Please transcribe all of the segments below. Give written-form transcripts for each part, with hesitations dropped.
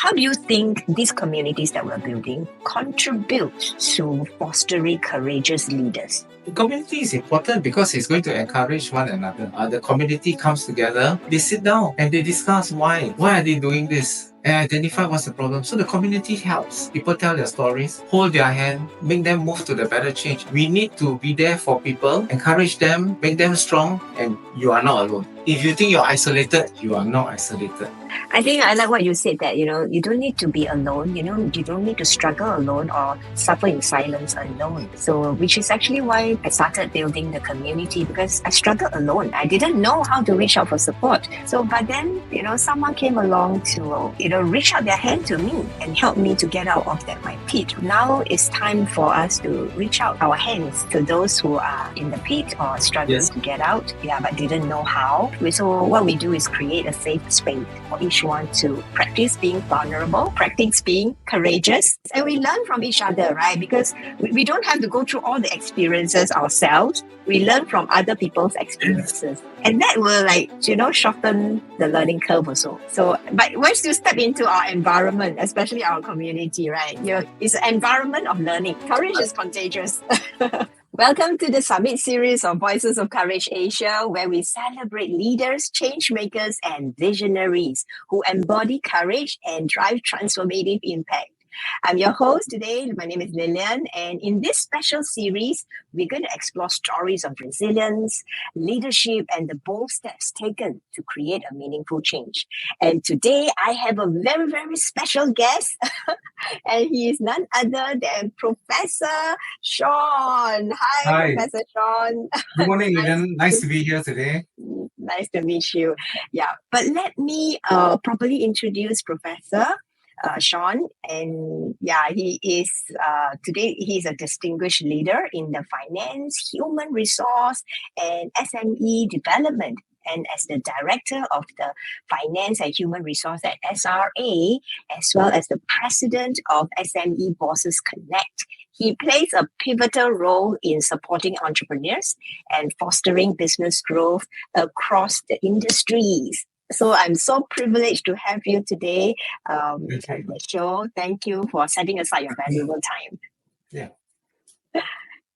How do you think these communities that we're building contribute to fostering courageous leaders? The community is important because it's going to encourage one another. The community comes together, they sit down and they discuss why are they doing this, and identify what's the problem. So the community helps. People tell their stories, hold their hand, make them move to the better change. We need to be there for people, encourage them, make them strong, and you are not alone. If you think you're isolated, you are not isolated. I think I like what you said that, you don't need to be alone, you don't need to struggle alone or suffer in silence alone. So, which is actually why I started building the community, because I struggled alone. I didn't know how to reach out for support. So, but then, someone came along to, reach out their hand to me and help me to get out of my pit. Now it's time for us to reach out our hands to those who are in the pit or struggling to get out, but didn't know how. So what we do is create a safe space for each one to practice being vulnerable, practice being courageous, and we learn from each other, right? Because we don't have to go through all the experiences ourselves. We learn from other people's experiences, and that will shorten the learning curve also. So, but once you step into our environment, especially our community, right? It's an environment of learning. Courage is contagious. Welcome to the Summit series of Voices of Courage Asia, where we celebrate leaders, change makers, and visionaries who embody courage and drive transformative impact. I'm your host today. My name is Lillian, and in this special series, we're going to explore stories of resilience, leadership, and the bold steps taken to create a meaningful change. And today, I have a very, very special guest, and he is none other than Professor Sean. Hi, Professor Sean. Good morning, Lillian. Nice to be here today. Nice to meet you. Yeah, but let me properly introduce Professor Sean, and he is today he's a distinguished leader in the finance, human resource, and SME development. And as the director of the finance and human resource at SRA, as well as the president of SME Bosses Connect, he plays a pivotal role in supporting entrepreneurs and fostering business growth across the industries. So I'm so privileged to have you today on the show. Thank you for setting aside your valuable time. Yeah.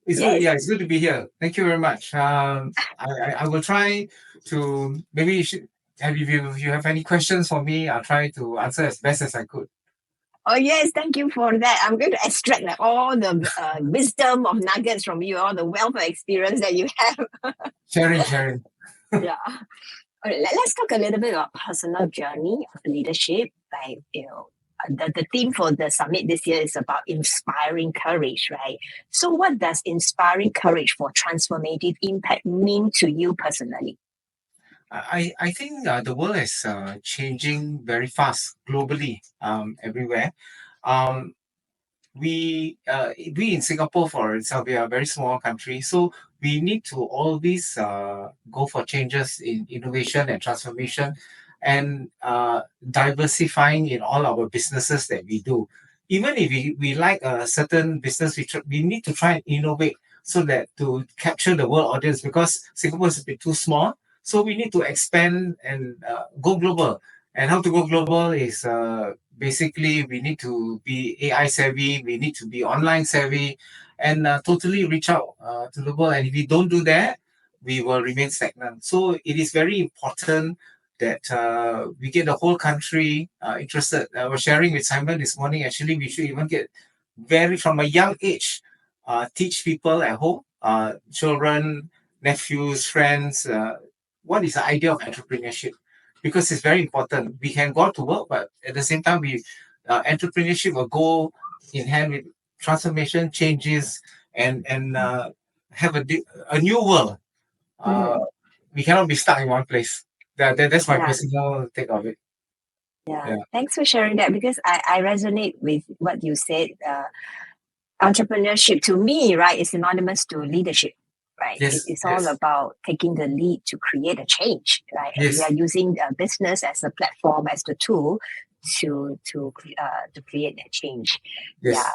It's good to be here. Thank you very much. I will try to, maybe if you have any questions for me, I'll try to answer as best as I could. Oh, yes. Thank you for that. I'm going to extract all the wisdom of nuggets from you, all the wealth of experience that you have. Sharing. Yeah. All right, let's talk a little bit about personal journey of leadership. The theme for the summit this year is about inspiring courage, right? So what does inspiring courage for transformative impact mean to you personally? I think the world is changing very fast globally, everywhere. We in Singapore, for example, we are a very small country, so we need to always go for changes in innovation and transformation, and diversifying in all our businesses that we do. Even if we like a certain business, we need to try and innovate so that to capture the world audience, because Singapore is a bit too small. So we need to expand and go global. And how to go global is basically we need to be AI savvy, we need to be online savvy, and totally reach out to the world. And if we don't do that, we will remain stagnant. So it is very important that we get the whole country interested. I was sharing with Simon this morning, actually, we should even get from a young age, teach people at home, children, nephews, friends, what is the idea of entrepreneurship? Because it's very important. We can go out to work, but at the same time, entrepreneurship will go in hand with transformation, changes, and have a new world. We cannot be stuck in one place. That's my personal take of it. Yeah. Thanks for sharing that, because I resonate with what you said. Entrepreneurship to me, right, is synonymous to leadership. Right, it's all about taking the lead to create a change, right? And we are using business as a platform, as the tool to create that change. Yes. Yeah,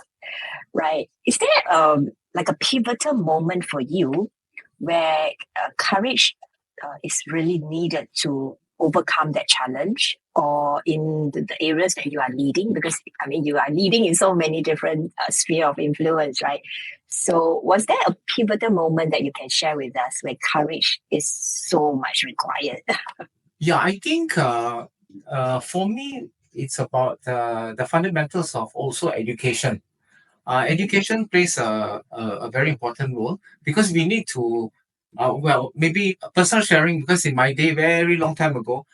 right. Is there like a pivotal moment for you where courage is really needed to overcome that challenge, or in the areas that you are leading? Because I mean, you are leading in so many different sphere of influence, right? So was there a pivotal moment that you can share with us where courage is so much required? Yeah, I think for me, it's about the fundamentals of also education. Education plays a very important role because we need to, well, maybe personal sharing, because in my day, very long time ago,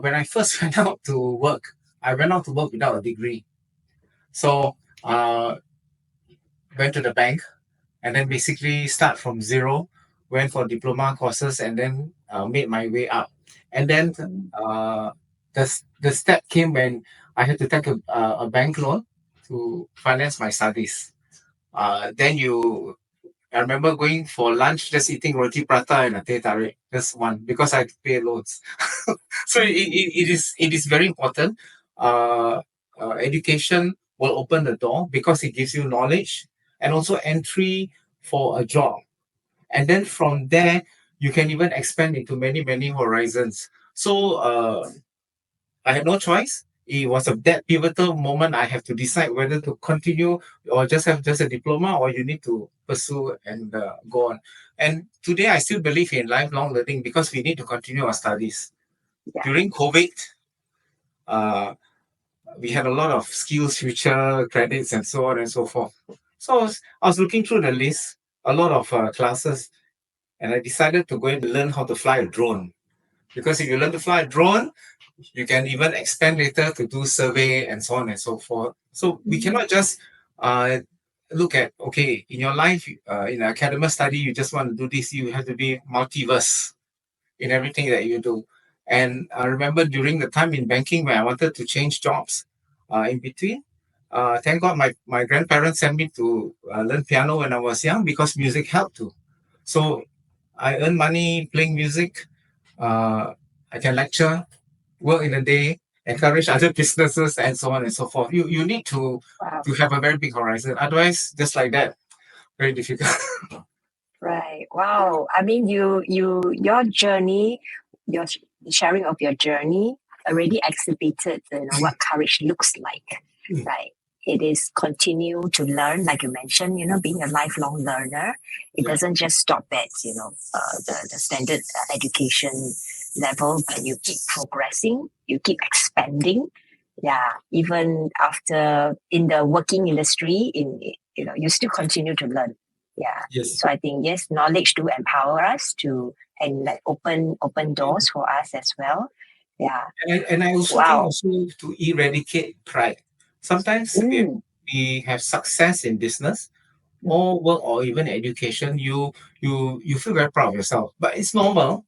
when I first went out to work, I went out to work without a degree. So, went to the bank and then basically start from zero, went for diploma courses and then made my way up. And then the step came when I had to take a bank loan to finance my studies. Then I remember going for lunch, just eating roti prata and a teh tarik, just one, because I had to pay loans. So it is very important. Uh, Education will open the door because it gives you knowledge and also entry for a job. And then from there, you can even expand into many, many horizons. So I had no choice. It was that pivotal moment. I have to decide whether to continue or just have just a diploma, or you need to pursue and go on. And today, I still believe in lifelong learning because we need to continue our studies. Yeah. During COVID, uh, we had a lot of skills future credits and so on and so forth. So I was looking through the list, a lot of classes, and I decided to go and learn how to fly a drone. Because if you learn to fly a drone, you can even expand later to do survey and so on and so forth. So we cannot just uh, look at, okay, in your life, in academic study, you just want to do this, you have to be multiverse in everything that you do. And I remember during the time in banking when I wanted to change jobs in between, thank God my grandparents sent me to learn piano when I was young because music helped too. So I earn money playing music. I can lecture, work in a day, encourage other businesses, and so on and so forth. You need to Wow. have a very big horizon. Otherwise, just like that, very difficult. Right. Wow. I mean, your journey, your sharing of your journey already exhibited, what courage looks like, right? It is continue to learn, like you mentioned, being a lifelong learner. It Yeah. doesn't just stop at, the standard education level, but you keep progressing, you keep expanding. Yeah. Even after in the working industry, you still continue to learn. Yeah. Yes. So I think yes, knowledge do empower us to and like open doors for us as well. Yeah. And I also think Wow. also to eradicate pride. Sometimes if Mm. we have success in business or work or even education, you feel very proud of yourself. But it's normal.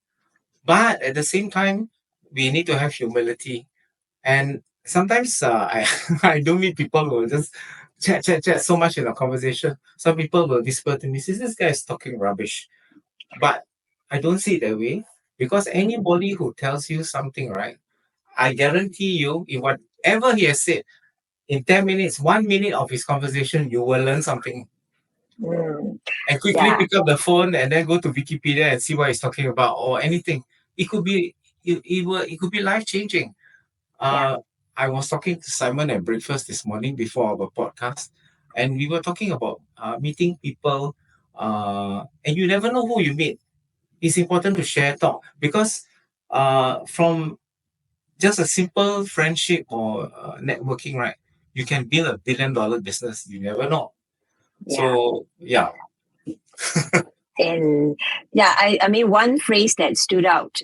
But at the same time, we need to have humility. And sometimes I I do meet people who will just chat so much in a conversation. Some people will whisper to me, "See, this guy is talking rubbish." But I don't see it that way because anybody who tells you something, right? I guarantee you, in whatever he has said, in 10 minutes, 1 minute of his conversation, you will learn something. Mm. And quickly Yeah. pick up the phone and then go to Wikipedia and see what he's talking about or anything. It could be it could be life changing. Yeah. I was talking to Simon at breakfast this morning before our podcast, and we were talking about meeting people, and you never know who you meet. It's important to share talk because from just a simple friendship or networking, right? You can build $1 billion business. You never know. Yeah. So yeah, And yeah, I mean, one phrase that stood out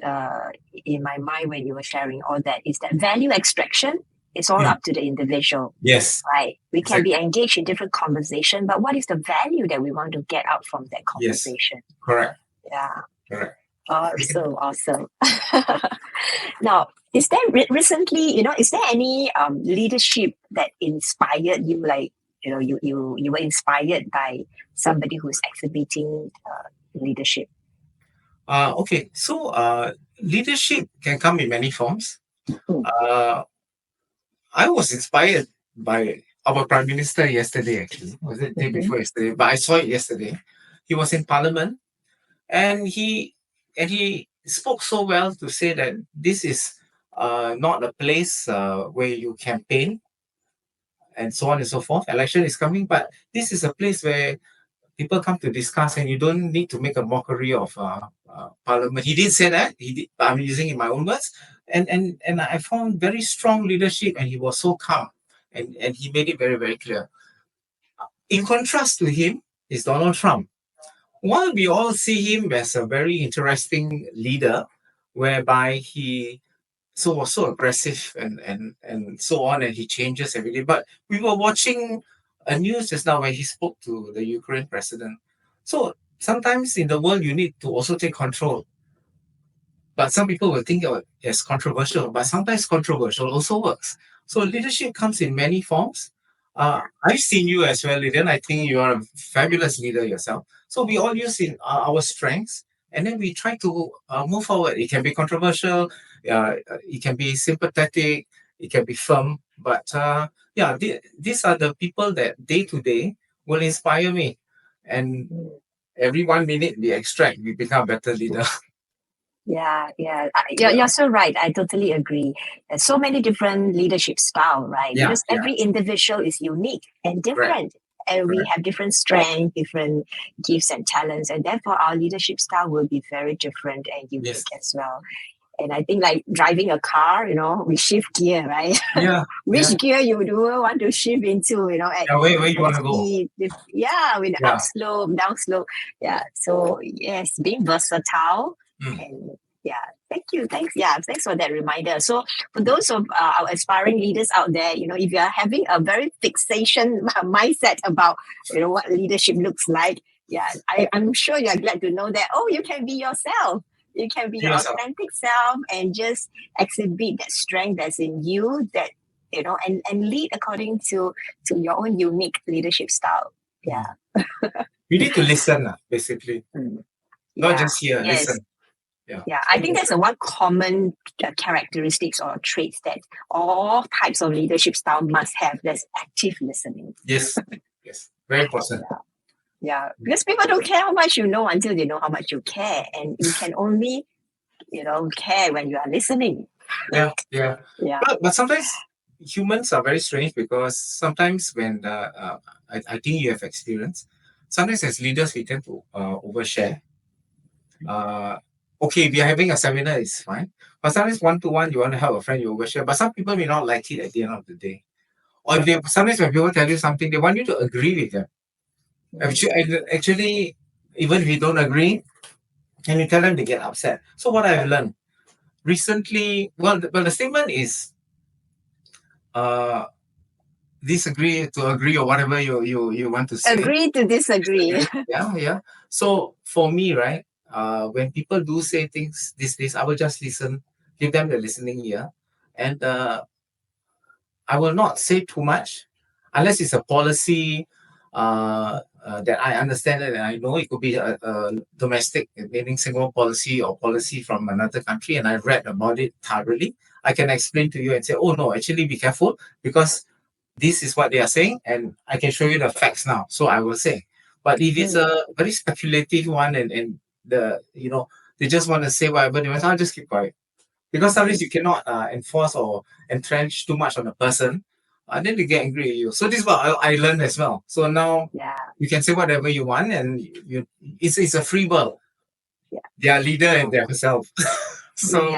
in my mind when you were sharing all that is that value extraction is all Mm. up to the individual, Yes, right? We can be exactly. engaged in different conversation, but what is the value that we want to get out from that Yes, conversation? correct, Yeah. correct. Awesome, awesome. Now, is there recently, is there any leadership that inspired you? Like, you were inspired by somebody who's exhibiting leadership. Okay, so leadership can come in many forms. Mm. Uh, I was inspired by our Prime Minister yesterday, actually. Was it day Mm-hmm. before yesterday? But I saw it yesterday. He was in Parliament and he spoke so well to say that this is not a place where you campaign and so on and so forth. Election is coming, but this is a place where people come to discuss, and you don't need to make a mockery of Parliament. He did say that. He did. I'm using in my own words, and I found very strong leadership, and he was so calm, and he made it very very clear. In contrast to him is Donald Trump. While we all see him as a very interesting leader, whereby he was so aggressive and so on, and he changes every day. But we were watching a news just now where he spoke to the Ukraine president. So sometimes in the world you need to also take control. But some people will think it's controversial, but sometimes controversial also works. So leadership comes in many forms. I've seen you as well, Lydian. I think you are a fabulous leader yourself. So we all use in our strengths, and then we try to move forward. It can be controversial, it can be sympathetic, it can be firm. But these are the people that day to day will inspire me. And every 1 minute we extract, we become a better leader. Yeah. You're so right. I totally agree. There's so many different leadership style, right? Yeah, Because every individual is unique and different. And we have different strengths, different gifts and talents, and therefore our leadership style will be very different and unique as well. And I think like driving a car, we shift gear, right? Yeah. Which gear you do want to shift into, at where you want to go? With up slope, down slope. Yeah. So yes, being versatile. And thank you. Thanks for that reminder. So for those of our aspiring leaders out there, if you are having a very fixation mindset about what leadership looks like, I'm sure you're glad to know that you can be yourself. You can be your authentic self and just exhibit that strength that's in you, that and lead according to your own unique leadership style. Yeah. You need to listen, basically. Not just hear, listen. Yeah, I think that's one common characteristics or traits that all types of leadership style must have. That's active listening. Yes, very important. Yeah, because people don't care how much you know until they know how much you care, and you can only, care when you are listening. Yeah. But sometimes humans are very strange, because sometimes when I think you have experience, sometimes as leaders we tend to overshare. Okay, we are having a seminar, it's fine. But sometimes one-to-one, you want to help a friend, you overshare. But some people may not like it at the end of the day. Or sometimes when people tell you something, they want you to agree with them. Actually, even if you don't agree, and you tell them, they get upset. So what I've learned recently, the statement is disagree to agree, or whatever you want to say. Agree to disagree. Yeah. So for me, right, when people do say things these days, I will just listen, give them the listening ear, and I will not say too much unless it's a policy that I understand it and I know. It could be a domestic, meaning Singapore policy, or policy from another country, and I read about it thoroughly. I can explain to you and say, oh no, actually be careful, because this is what they are saying, and I can show you the facts now. So I will say. But if it's a very speculative one, and they just want to say whatever they want, I'll just keep quiet. Because sometimes you cannot enforce or entrench too much on a person, and then they get angry at you. So this is what I learned as well. So now you can say whatever you want, and it's a free world. Yeah. They are leader and themselves. So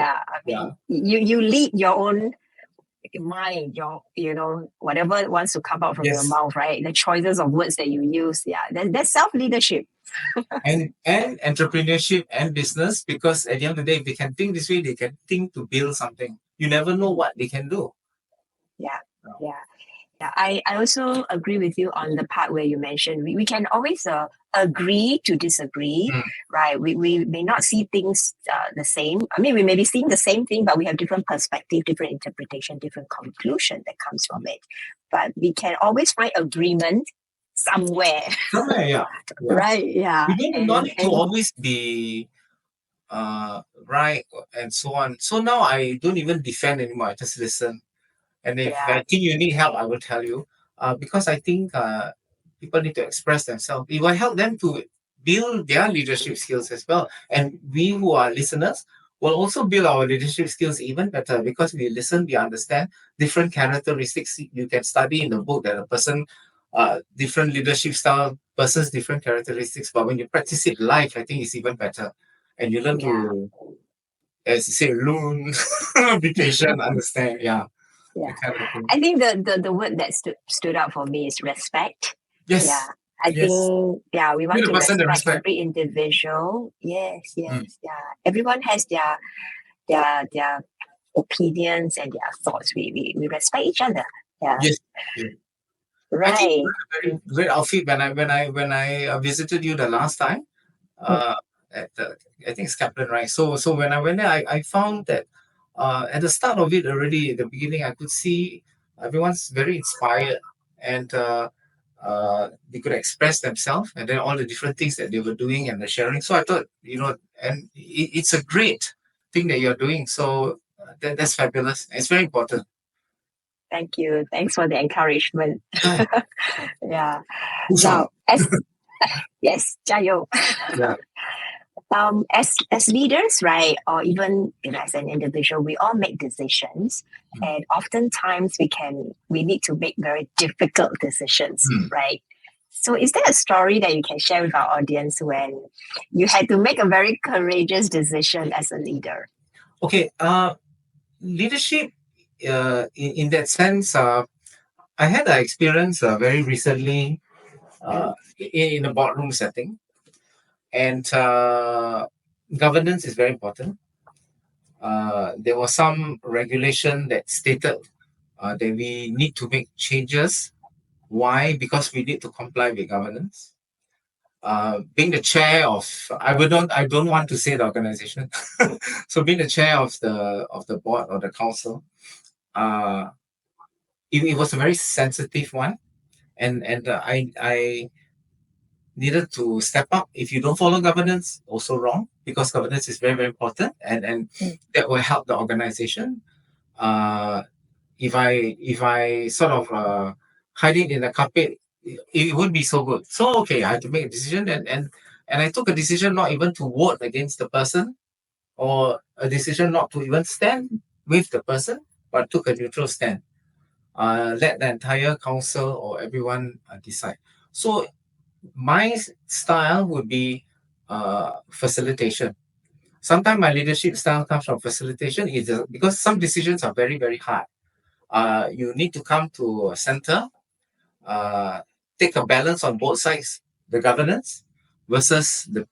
you lead your own mind, your whatever wants to come out from your mouth, right? The choices of words that you use, that's self-leadership. and entrepreneurship and business, because at the end of the day, if they can think this way, they can think to build something. You never know what they can do. Yeah. I also agree with you on the part where you mentioned we can always agree to disagree, right? We may not see things the same. I mean, we may be seeing the same thing, but we have different perspective, different interpretation, different conclusion that comes from it. But we can always find agreement somewhere. Right? Yeah. We don't want to always be right and so on. So now I don't even defend anymore. I just listen. And if I think you need help, I will tell you. Because I think people need to express themselves. If I help them to build their leadership skills as well. And we who are listeners will also build our leadership skills even better because we listen, we understand different characteristics. You can study in the book that a person, different leadership style, person's different characteristics. But when you practice it live, I think it's even better. And you learn Yeah. to, as you say, learn, be patient, understand. Yeah. Yeah. That kind of thing. I think the word that stood out for me is respect. Yes. Yeah. I Yes. think, we Give want the to person the respect respect. every individual. Yes, yeah. Everyone has their opinions and their thoughts. We respect each other. Yeah. Yes. Yeah. I think Right. you had a very great outfit when I visited you the last time. At the, I think it's Kaplan, right? So when I went there, I found that at the start of it already, at the beginning, I could see everyone's very inspired and they could express themselves and then all the different things that they were doing and the sharing. So I thought, and it's a great thing that you're doing. So that's fabulous. It's very important. Thank you. Thanks for the encouragement. Yeah. Yeah. Push on. Now, yes, 加油. Yeah. As leaders, right, or even as an individual, we all make decisions, and oftentimes we need to make very difficult decisions, right? So, is there a story that you can share with our audience when you had to make a very courageous decision as a leader? Okay. Leadership, in that sense, I had an experience very recently in a boardroom setting, and governance is very important. There was some regulation that stated that we need to make changes. Why? Because we need to comply with governance. Being the chair of, I don't want to say the organization. So being the chair of the board or the council, it was a very sensitive one, and I needed to step up. If you don't follow governance, also wrong, because governance is very, very important, and that will help the organization. If I sort of hide it in the carpet, it wouldn't be so good. So okay, I had to make a decision, and I took a decision not even to vote against the person, or a decision not to even stand with the person, but took a neutral stand. Let the entire council or everyone decide. So my style would be facilitation. Sometimes my leadership style comes from facilitation, because some decisions are very, very hard. You need to come to a center, take a balance on both sides, the governance versus the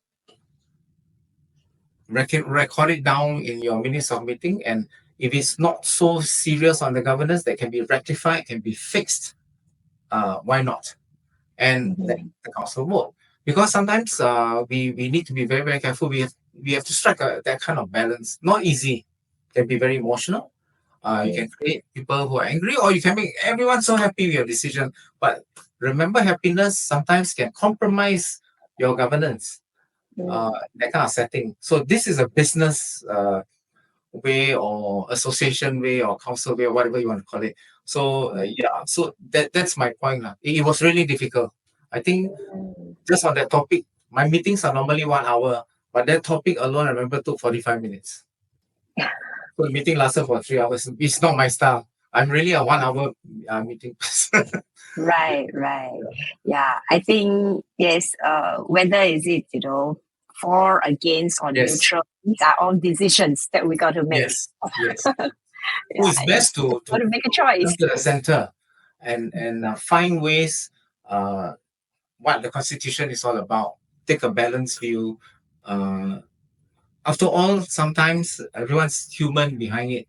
record it down in your minutes of meeting. And if it's not so serious on the governance, that can be rectified, can be fixed, why not? And then the council vote. Because sometimes we need to be very, very careful. We have to strike that kind of balance. Not easy. Can be very emotional. You can create people who are angry, or you can make everyone so happy with your decision. But remember, happiness sometimes can compromise your governance. That kind of setting. So this is a business way, or association way, or council way, or whatever you want to call it. So so that's my point. It was really difficult. I think just on that topic, my meetings are normally 1 hour, but that topic alone, I remember, took 45 minutes. So the meeting lasted for 3 hours. It's not my style. I'm really a 1 hour meeting person. Right. Yeah, I think, yes, whether is it, for, against, or Yes. neutral, these are all decisions that we got to make. Yes. So it's best to got to make a choice. come to the center and find ways, what the constitution is all about. Take a balanced view. After all, sometimes everyone's human behind it.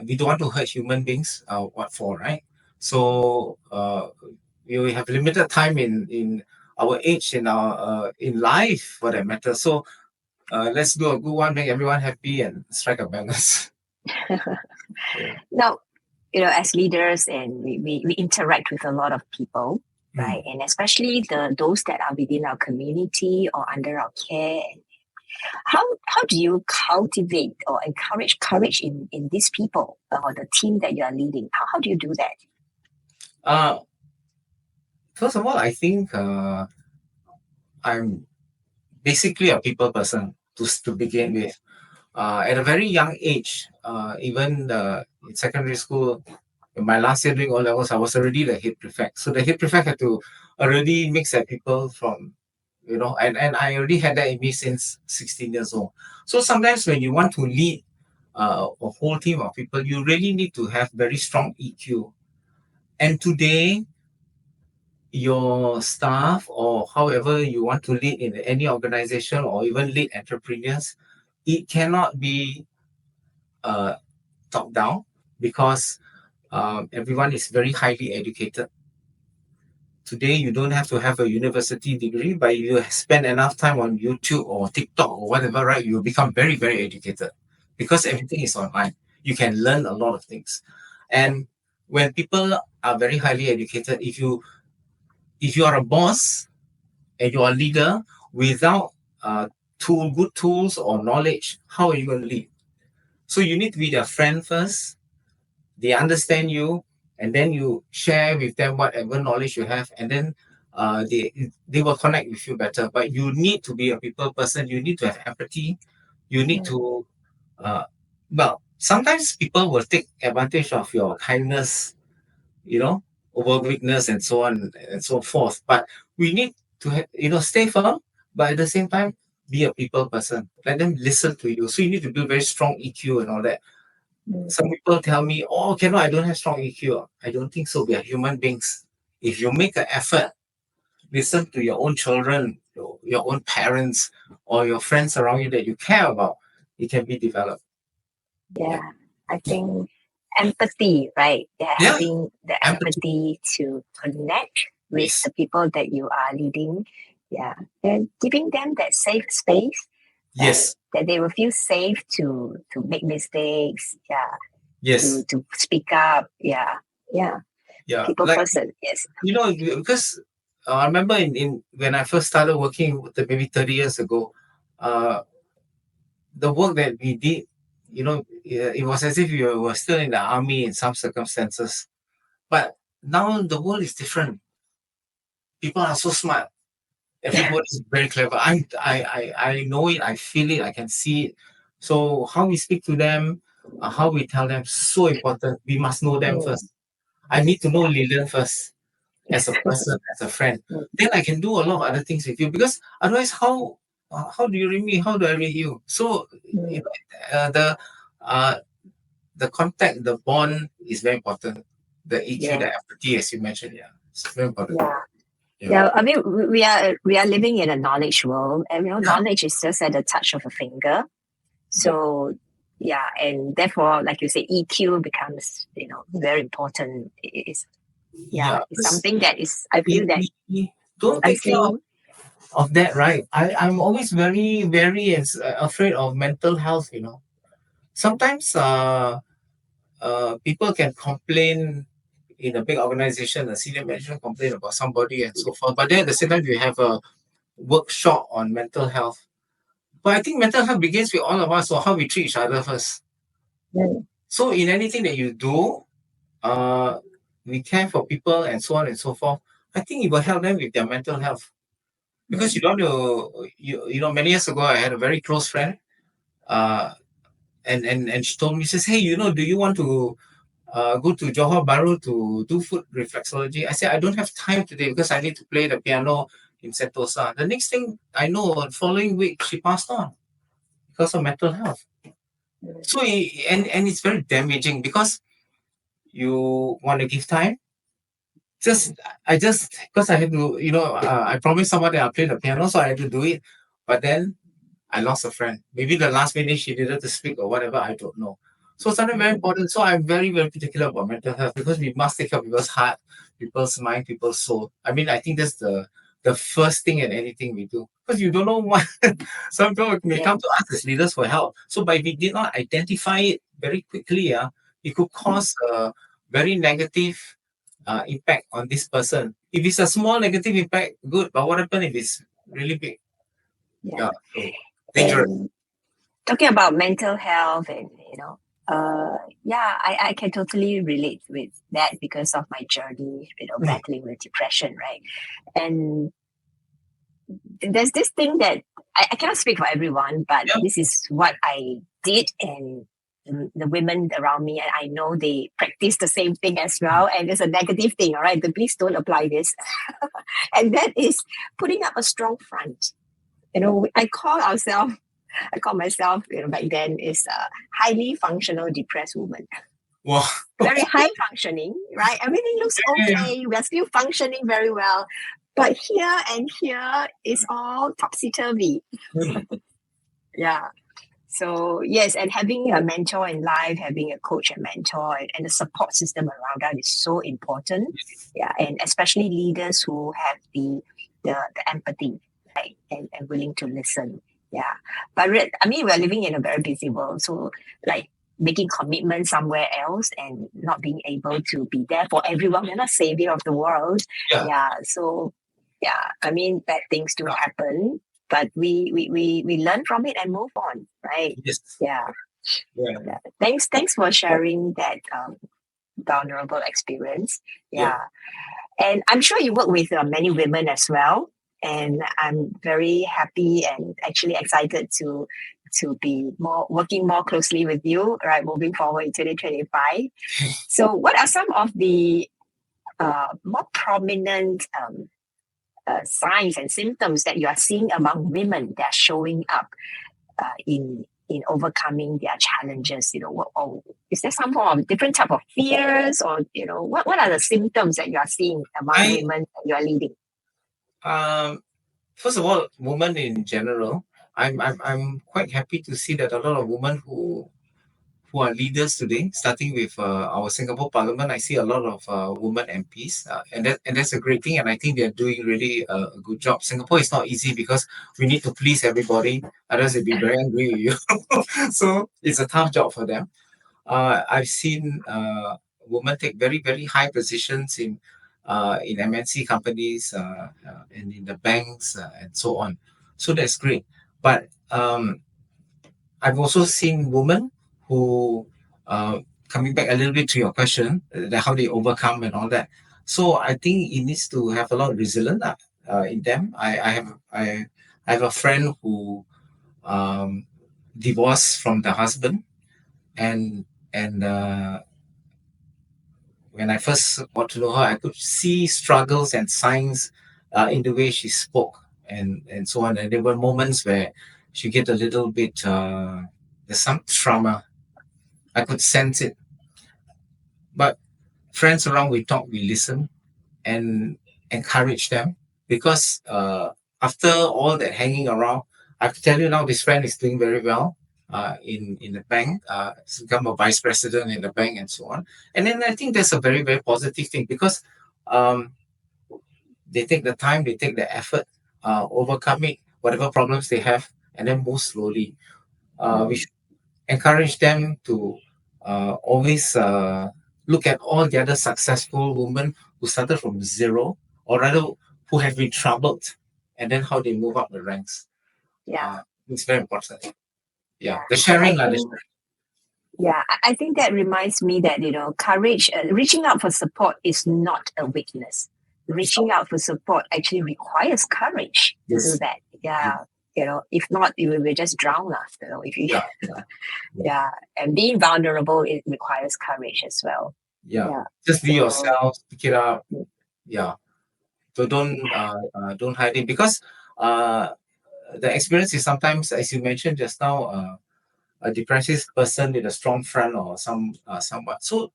We don't want to hurt human beings. What for, right? So we have limited time in our age, in our in life, for that matter. So let's do a good one, make everyone happy, and strike a balance. Now, as leaders, and we interact with a lot of people, right? And especially those that are within our community or under our care. How do you cultivate or encourage courage in these people, or the team that you are leading? How do you do that? First of all, I think I'm basically a people person to begin with. At a very young age, even in secondary school, in my last year doing O levels, I was already the head prefect. So the head prefect had to already mix at people from, and I already had that in me since 16 years old. So sometimes when you want to lead a whole team of people, you really need to have very strong EQ. And today, your staff or however you want to lead in any organization or even lead entrepreneurs, it cannot be top down because everyone is very highly educated. Today, you don't have to have a university degree, but you spend enough time on YouTube or TikTok or whatever, right? You become very, very educated because everything is online. You can learn a lot of things. And when people are very highly educated, if you are a boss and you are a leader without good tools or knowledge, how are you going to lead? So you need to be their friend first. They understand you, and then you share with them whatever knowledge you have, and then they will connect with you better. But you need to be a people person. You need to have empathy. You need to sometimes people will take advantage of your kindness, you know, over weakness and so on and so forth. But we need to stay firm, but at the same time be a people person. Let them listen to you. So you need to build very strong EQ and all that. Some people tell me, "Oh, cannot, I don't have strong EQ." I don't think so. We are human beings. If you make an effort, listen to your own children, your own parents, or your friends around you that you care about, it can be developed. Yeah, I think empathy, right? Yeah, Yeah, having the empathy. empathy to connect with Yes, the people that you are leading. Yeah, and giving them that safe space that yes, that they will feel safe to make mistakes. Yeah, yes, to speak up. Yeah, yeah. yeah. People Like person. Yes. because I remember in when I first started working maybe 30 years ago, uh, the work that we did, it was as if you were still in the army in some circumstances. But now the world is different. People are so smart. Everybody is very clever. I know it. I feel it. I can see it. So how we speak to them, how we tell them, so important. We must know them Mm, first. I need to know yeah. Lilian first as a person, as a friend. Mm, Then I can do a lot of other things with you because otherwise, how do you read me? How do I read you? So you mm, know, uh, the uh, the contact, the bond is very important. The EQ, yeah. the empathy, as you mentioned, yeah, it's very important. Yeah. Yeah, Yeah, I mean, we are living in a knowledge world, and yeah, knowledge is just at the touch of a finger. yeah, So, yeah, and therefore, like you say, EQ becomes very important. yeah. It's Because something that is, I feel that we don't take care unseen. of that, right? I'm always very, very afraid of mental health. Sometimes people can complain in a big organization, a senior management complain about somebody and so forth. But then at the same time, we have a workshop on mental health. But I think mental health begins with all of us or how we treat each other first. Mm, So in anything that you do, uh, we care for people and so on and so forth. I think it will help them with their mental health because you mm, don't know. Many years ago, I had a very close friend, uh, and she told me, she says, "Hey, do you want to go to Johor Bahru to do foot reflexology?" I said, "I don't have time today because I need to play the piano in Sentosa." The next thing I know, the following week, she passed on because of mental health. mm, So, and it's very damaging because you want to give time. Just because I had to, I promised someone that I'll play the piano, so I had to do it. But then I lost a friend. Maybe the last minute she needed to speak or whatever, I don't know. So something very mm, important. So I'm very, very particular about mental health because we must take care of people's heart, people's mind, people's soul. I mean, I think that's the first thing in anything we do. Because you don't know what some people may yeah. come to us as leaders for help. So but if we did not identify it very quickly, it could cause a very negative impact on this person. If it's a small negative impact, good. But what happens if it's really big? Yeah. Yeah, so dangerous. And talking about mental health and yeah, I can totally relate with that because of my journey, Mm, battling with depression, right? And there's this thing that I cannot speak for everyone, but Yeah. this is what I did, and the women around me, and I know they practice the same thing as well. And it's a negative thing, all right? But please don't apply this. And that is putting up a strong front. I call myself, back then is a highly functional depressed woman. Wow. Very high functioning, right? Everything looks okay. We're still functioning very well. But here is all topsy turvy. Yeah. So yes, and having a mentor in life, having a coach and mentor, and a support system around that is so important. Yeah, and especially leaders who have the empathy, right, and willing to listen. Yeah, but I mean, we're living in a very busy world, so like making commitments somewhere else and not being able to be there for everyone. We're not savior of the world. Yeah. Yeah, so yeah, I mean, bad things do happen, but we learn from it and move on, right? Yes. Yeah. Yeah. Yeah. Thanks for sharing that vulnerable experience. Yeah. And I'm sure you work with many women as well, and I'm very happy and actually excited to be working more closely with you, right, moving forward in 2025. So what are some of the more prominent signs and symptoms that you are seeing among women that are showing up in overcoming their challenges? Is there some form of different type of fears, or what are the symptoms that you are seeing among women that you are leading? First of all, women in general, I'm quite happy to see that a lot of women who are leaders today, starting with our Singapore Parliament. I see a lot of women MPs, and that's a great thing. And I think they're doing really a good job. Singapore is not easy because we need to please everybody, otherwise they'll be very angry with you. So it's a tough job for them. I've seen women take very very high positions in MNC companies and in the banks and so on. So that's great. But I've also seen women who, coming back a little bit to your question, how they overcome and all that. So I think it needs to have a lot of resilience in them. I have a friend who divorced from the husband, and when I first got to know her, I could see struggles and signs in the way she spoke and so on. And there were moments where she get a little bit, there's some trauma. I could sense it. But friends around, we talk, we listen, and encourage them because after all that hanging around, I can tell you now this friend is doing very well in the bank. He's become a vice president in the bank and so on. And then I think that's a very, very positive thing because um, they take the time, they take the effort, overcoming whatever problems they have, and then move slowly. We should encourage them to always look at all the other successful women who started from zero, or rather who have been troubled, and then how they move up the ranks. Yeah. It's very important. Yeah, the I sharing, think, I think that reminds me that courage, reaching out for support is not a weakness. Reaching out for support actually requires courage to do Yes. that. Yeah. If not, you will just drown us. If you, yeah, and being vulnerable, it requires courage as well. Yeah. Just be yourself, pick it up. Yeah. So don't hide it because the experience is sometimes, as you mentioned just now, a depressive person with a strong front or somewhat. So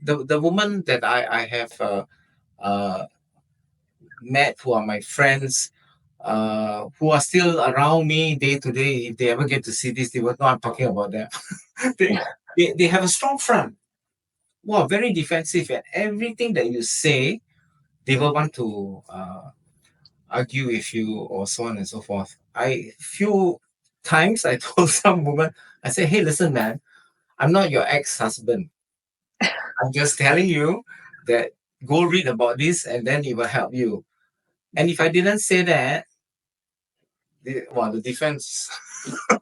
the woman that I have met, who are my friends, who are still around me day to day, if they ever get to see this, they will know I'm talking about them. they have a strong front. Wow, very defensive, and everything that you say, they will want to argue with you or so on and so forth. Few times I told some woman, I said, hey, listen, man, I'm not your ex-husband. I'm just telling you that go read about this and then it will help you. And if I didn't say that, the defense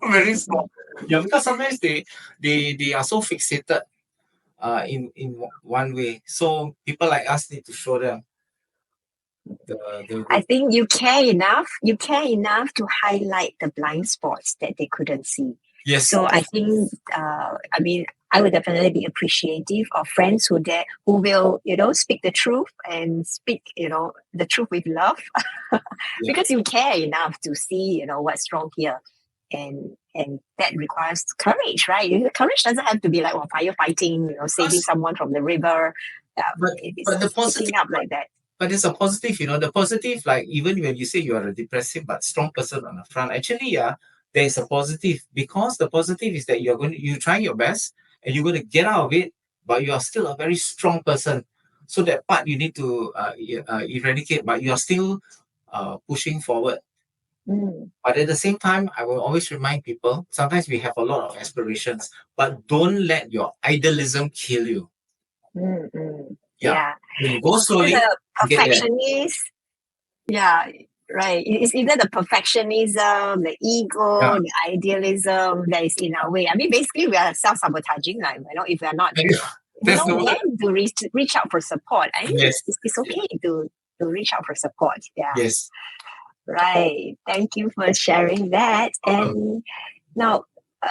very small. Yeah, because sometimes they are so fixated in one way. So people like us need to show them, I think you care enough. You care enough to highlight the blind spots that they couldn't see. Yes. So I think, I would definitely be appreciative of friends who will, speak the truth and speak, the truth with love, because you care enough to see, what's wrong here, and that requires courage, right? Courage doesn't have to be like firefighting, saving someone from the river. But the positive up like that. But it's a positive, the positive, like even when you say you are a depressive but strong person on the front, actually, there is a positive, because the positive is that you're trying your best and you're going to get out of it, but you are still a very strong person. So that part you need to eradicate, but you are still pushing forward. But at the same time, I will always remind people, sometimes we have a lot of aspirations, but don't let your idealism kill you. Yeah. When you go slowly, the perfectionist. Yeah, right. It's either the perfectionism, the ego, the idealism that is in our way. I mean, basically, we are self-sabotaging. Like, if we are not, we have to reach out for support. I think it's okay to reach out for support. Yeah. Yes. Right. Thank you for sharing that. And now,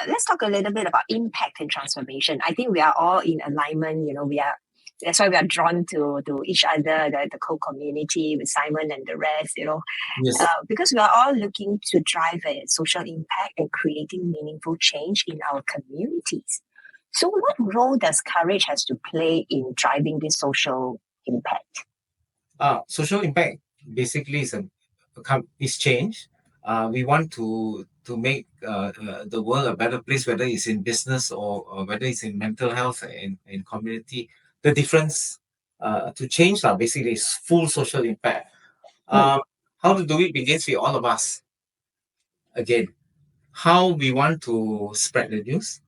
let's talk a little bit about impact and transformation. I think we are all in alignment. That's why we are drawn to each other, the co-community with Simon and the rest, because we are all looking to drive a social impact and creating meaningful change in our communities. So what role does courage has to play in driving this social impact? Social impact basically is change. We want to make the world a better place, whether it's in business or whether it's in mental health and in community. The difference to change basically is full social impact. How to do it begins with all of us. Again, how we want to spread the news,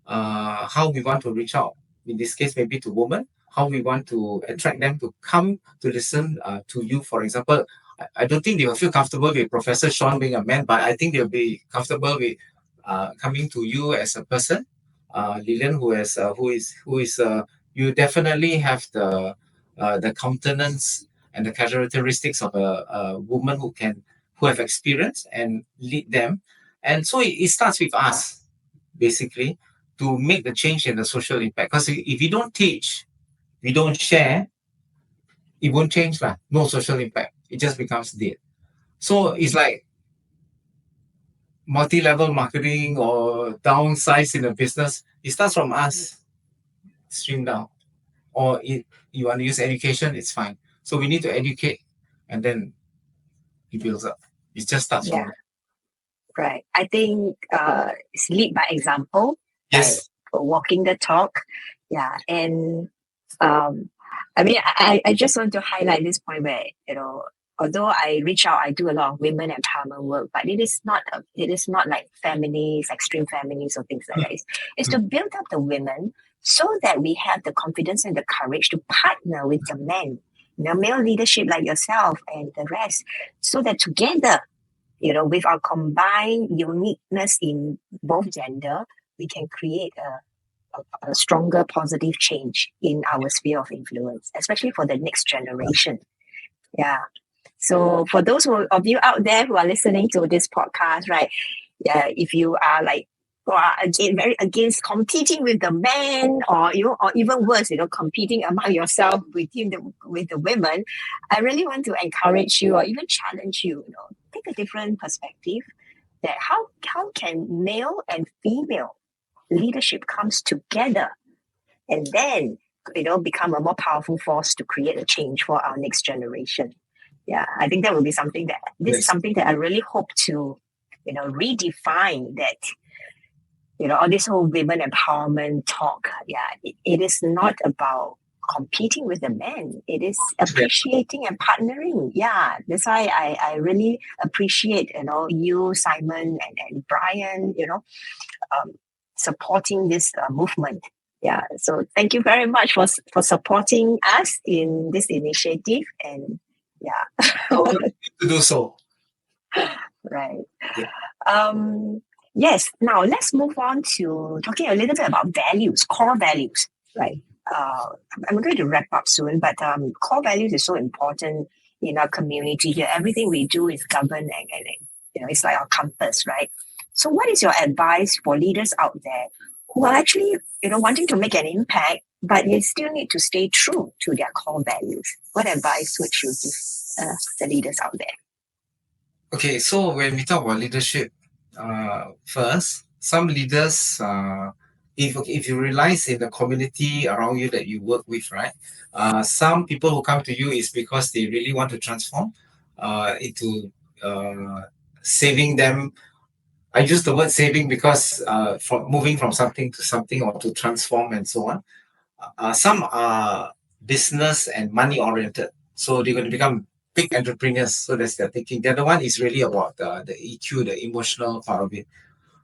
how we want to reach out, in this case maybe to women, how we want to attract them to come to listen to you. For example, I don't think they will feel comfortable with Professor Sean being a man, but I think they'll be comfortable with coming to you as a person. Lillian, who is you definitely have the countenance and the characteristics of a woman who have experience and lead them. And so it starts with us, basically, to make the change in the social impact. Because if we don't teach, we don't share, it won't change. No social impact. It just becomes dead. So it's like multi-level marketing or downsize in a business. It starts from us, stream down. Or you want to use education, it's fine. So we need to educate, and then it builds up. It just starts from there. Right. I think it's lead by example. Yes. By walking the talk. Yeah. And I just want to highlight this point where, although I reach out, I do a lot of women empowerment work, but it is not like feminists, extreme feminists or things like that. It's to build up the women so that we have the confidence and the courage to partner with the men, male leadership like yourself and the rest, so that together, with our combined uniqueness in both gender, we can create a stronger positive change in our sphere of influence, especially for the next generation. Yeah. So for those of you out there who are listening to this podcast, right? Yeah, if you are very against competing with the men, or even worse, competing among yourself within with the women, I really want to encourage you or even challenge you, take a different perspective, that how can male and female leadership comes together and then become a more powerful force to create a change for our next generation. Yeah, I think that would be something that is something that I really hope to redefine that. All this whole women empowerment talk, it is not about competing with the men. It is appreciating and partnering. Yeah, that's why I really appreciate you, Simon, and Brian, supporting this movement. Yeah, so thank you very much for supporting us in this initiative, and to do so. Right. Yeah. Yes. Now let's move on to talking a little bit about values, core values. Right. I'm going to wrap up soon, but core values is so important in our community here. Everything we do is governed and it's like our compass, right? So what is your advice for leaders out there who are actually, wanting to make an impact, but you still need to stay true to their core values? What advice would you give the leaders out there? Okay, so when we talk about leadership, first, some leaders, if you realize in the community around you that you work with, right, some people who come to you is because they really want to transform into saving them. I use the word saving because from moving from something to something or to transform and so on. Some are business and money oriented, so they're going to become big entrepreneurs. So that's their thinking. The other one is really about the EQ, the emotional part of it.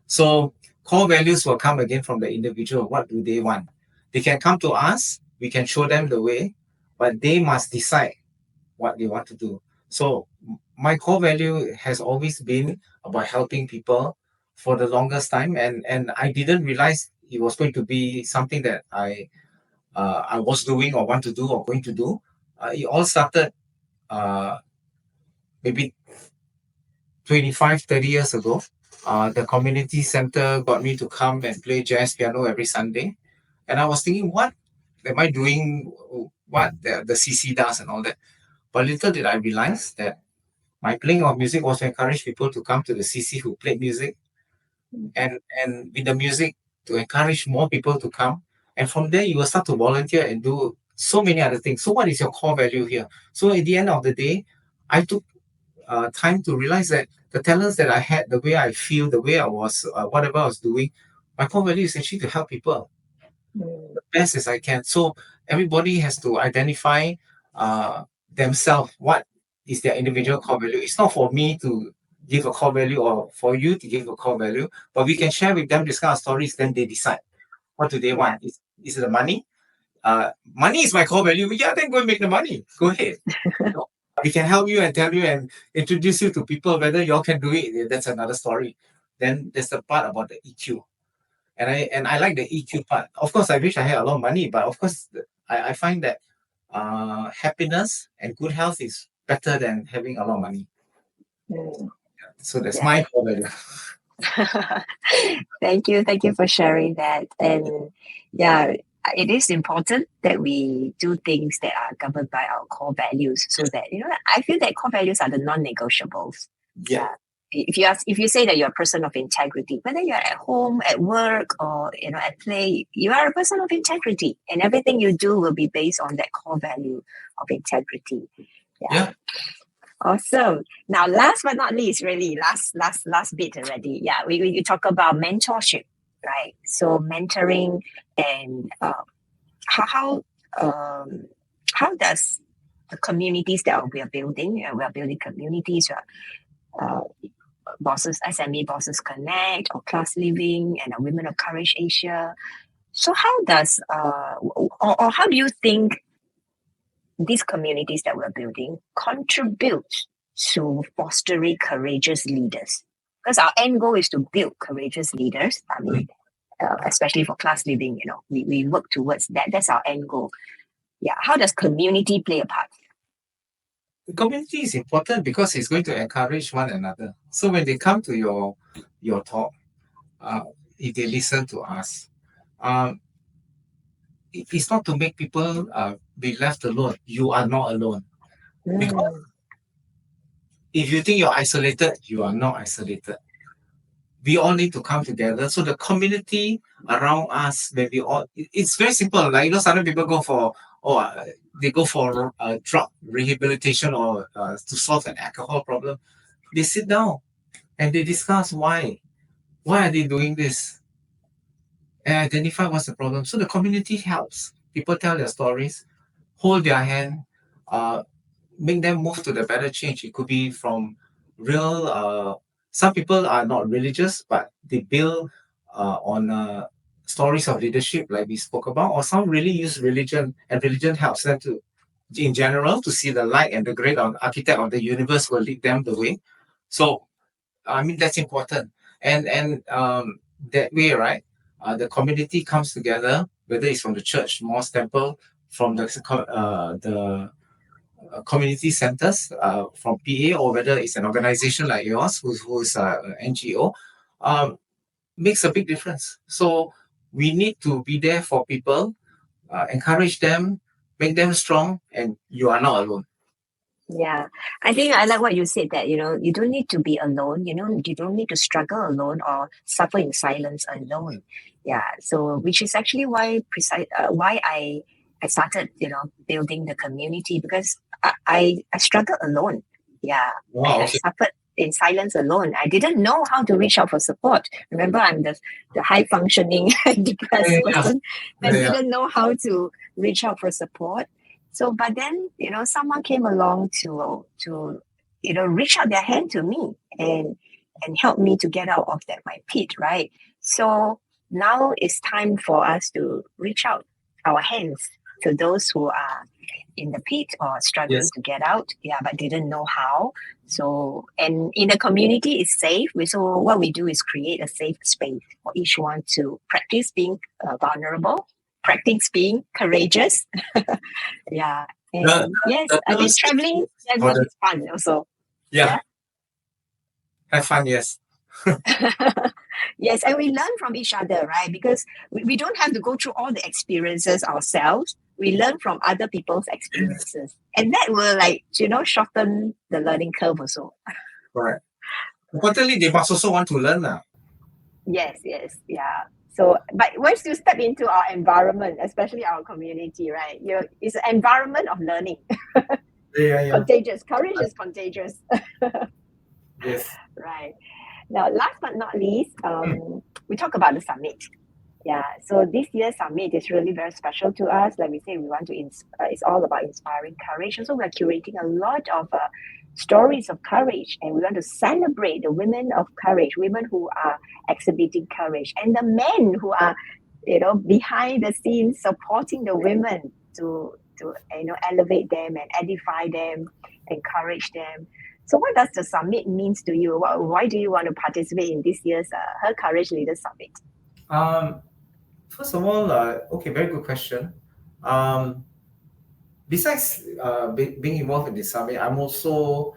So core values will come again from the individual. What do they want? They can come to us. We can show them the way, but they must decide what they want to do. So my core value has always been about helping people for the longest time, and I didn't realize it was going to be something that I was doing or want to do or going to do. It all started uh, maybe 25, 30 years ago. The community center got me to come and play jazz piano every Sunday. And I was thinking, what am I doing? What the CC does and all that. But little did I realize that my playing of music was to encourage people to come to the CC who played music, and with the music to encourage more people to come. And from there, you will start to volunteer and do so many other things. So, what is your core value here? So, at the end of the day, I took time to realize that the talents that I had, the way I feel, the way I was, whatever I was doing, my core value is actually to help people the best as I can. So, everybody has to identify themselves. What is their individual core value? It's not for me to give a core value or for you to give a core value, but we can share with them this kind of stories. Then they decide what do they want. Is it the money? Money is my core value. Yeah, then go and make the money. Go ahead. We can help you and tell you and introduce you to people. Whether y'all can do it, that's another story. Then there's the part about the EQ. And I like the EQ part. Of course, I wish I had a lot of money, but of course, I find that happiness and good health is better than having a lot of money. So that's my core value. Thank you for sharing that. And yeah, it is important that we do things that are governed by our core values, so that I feel that core values are the non-negotiables. Yeah. If you say that you're a person of integrity, whether you're at home, at work, or at play, you are a person of integrity, and everything you do will be based on that core value of integrity. Yeah. Awesome. Now, last but not least, really last bit already. Yeah, we talk about mentorship, right? So mentoring and how does the communities that we are building, we are building communities, bosses, SME Bosses Connect, or Class Living, and Women of Courage Asia. So how does or how do you think these communities that we're building contribute to fostering courageous leaders? Because our end goal is to build courageous leaders. I mean, especially for Class Living, we work towards that. That's our end goal. Yeah. How does community play a part? The community is important because it's going to encourage one another. So when they come to your talk, if they listen to us, it's not to make people be left alone. You are not alone. Because if you think you're isolated, you are not isolated. We all need to come together. So the community around us, when we all, it's very simple. Like, some people go for, they go for drug rehabilitation or to solve an alcohol problem. They sit down and they discuss why. Why are they doing this? And identify what's the problem. So the community helps. People tell their stories, hold their hand, make them move to the better change. It could be from real, some people are not religious, but they build on stories of leadership, like we spoke about, or some really use religion, and religion helps them to, in general, to see the light, and the great architect of the universe will lead them the way. So, I mean, that's important. And that way, right, the community comes together, whether it's from the church, mosque, temple, from the community centers from PA, or whether it's an organization like yours who's an NGO, um, makes a big difference. So we need to be there for people, encourage them, make them strong, and you are not alone. Yeah, I think I like what you said that, you don't need to be alone, you don't need to struggle alone or suffer in silence alone. Yeah, so which is actually why I started, building the community because I struggled alone. Yeah, Wow. I Okay. suffered in silence alone. I didn't know how to reach out for support. Remember, I'm the high functioning depressed Yeah. person that Yeah. didn't know how to reach out for support. So, but then, someone came along to reach out their hand to me and help me to get out of that my pit, right? So now it's time for us to reach out our hands to those who are in the pit or struggling Yes. to get out, yeah, but didn't know how. So, and in the community, it's safe. So what we do is create a safe space for each one to practice being vulnerable, practice being courageous. Yeah. And yes, I think traveling is fun also. Yeah. Have fun, yes. Yes, and we learn from each other, right? Because we don't have to go through all the experiences ourselves. We learn from other people's experiences. And that will shorten the learning curve also. Correct. Importantly, they must also want to learn. Yes, yeah. So, but once you step into our environment, especially our community, right? It's an environment of learning. Yeah. Contagious. Courage is contagious. Yes. Right. Now, last but not least, we talk about the summit. Yeah, so this year's summit is really very special to us. Like we say, we want to it's all about inspiring courage. And so we're curating a lot of stories of courage, and we want to celebrate the women of courage, women who are exhibiting courage, and the men who are, behind the scenes supporting the women to elevate them and edify them, encourage them. So, what does the summit means to you? Why do you want to participate in this year's Her Courage Leaders Summit? First of all, okay, very good question. Besides being involved in this summit, I'm also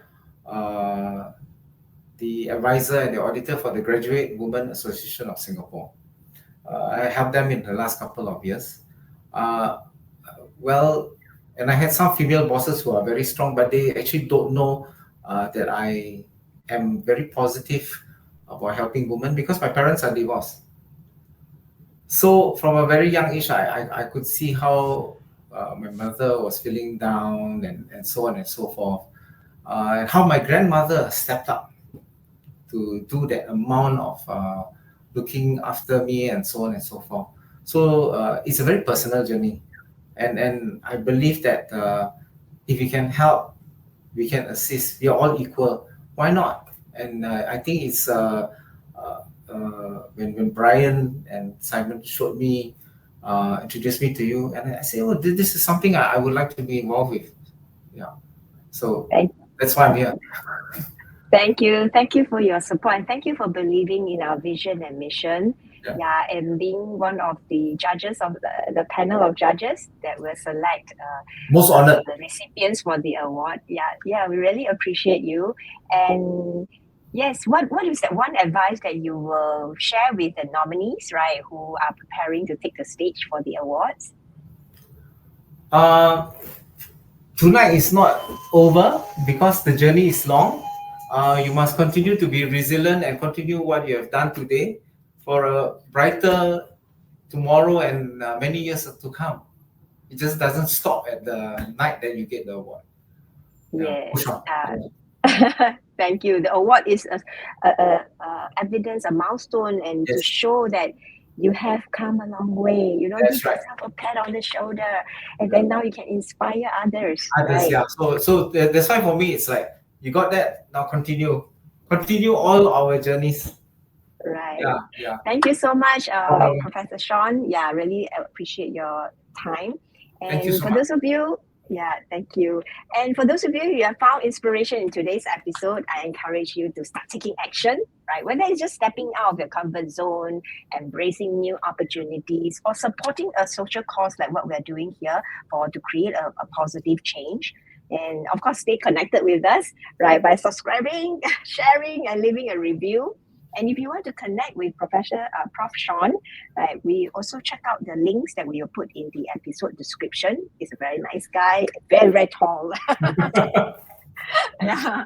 the advisor and the auditor for the Graduate Women Association of Singapore. I helped them in the last couple of years. Well, and I had some female bosses who are very strong, but they actually don't know that I am very positive about helping women because my parents are divorced. So from a very young age, I could see how my mother was feeling down and so on and so forth. And how my grandmother stepped up to do that amount of looking after me and so on and so forth. So it's a very personal journey. And I believe that if we can help, we can assist. We are all equal. Why not? And I think it's when Brian and Simon showed me, introduced me to you, and I say, oh, this is something I would like to be involved with. Yeah. So that's why I'm here. Thank you. Thank you for your support and thank you for believing in our vision and mission. Yeah, and being one of the judges of the panel of judges that will select most honored the recipients for the award. Yeah, we really appreciate you. And yes, what is that one advice that you will share with the nominees, right, who are preparing to take the stage for the awards? Tonight is not over because the journey is long. You must continue to be resilient and continue what you have done today for a brighter tomorrow and many years to come. It just doesn't stop at the night that you get the award. Yes. Thank you. The award is a evidence, a milestone, and to show that you have come a long way. Give yourself a pat on the shoulder, and then now you can inspire others. Right? Yeah. So that's why for me it's like you got that. Now continue all our journeys. Right. Yeah. Thank you so much, Professor Sean. Yeah, really appreciate your time. And thank you so for much. those of you, thank you. And for those of you who have found inspiration in today's episode, I encourage you to start taking action, right? Whether it's just stepping out of your comfort zone, embracing new opportunities, or supporting a social cause like what we're doing here to create a positive change. And of course, stay connected with us, right, by subscribing, sharing, and leaving a review. And if you want to connect with Professor Prof. Sean, right, we also check out the links that we will put in the episode description. He's a very nice guy, very, very tall. Yeah.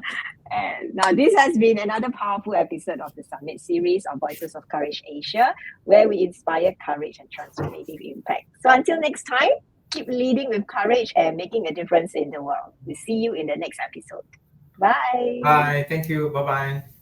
And now, this has been another powerful episode of the Summit series of Voices of Courage Asia, where we inspire courage and transformative impact. So until next time, keep leading with courage and making a difference in the world. We'll see you in the next episode. Bye. Bye. Thank you. Bye bye.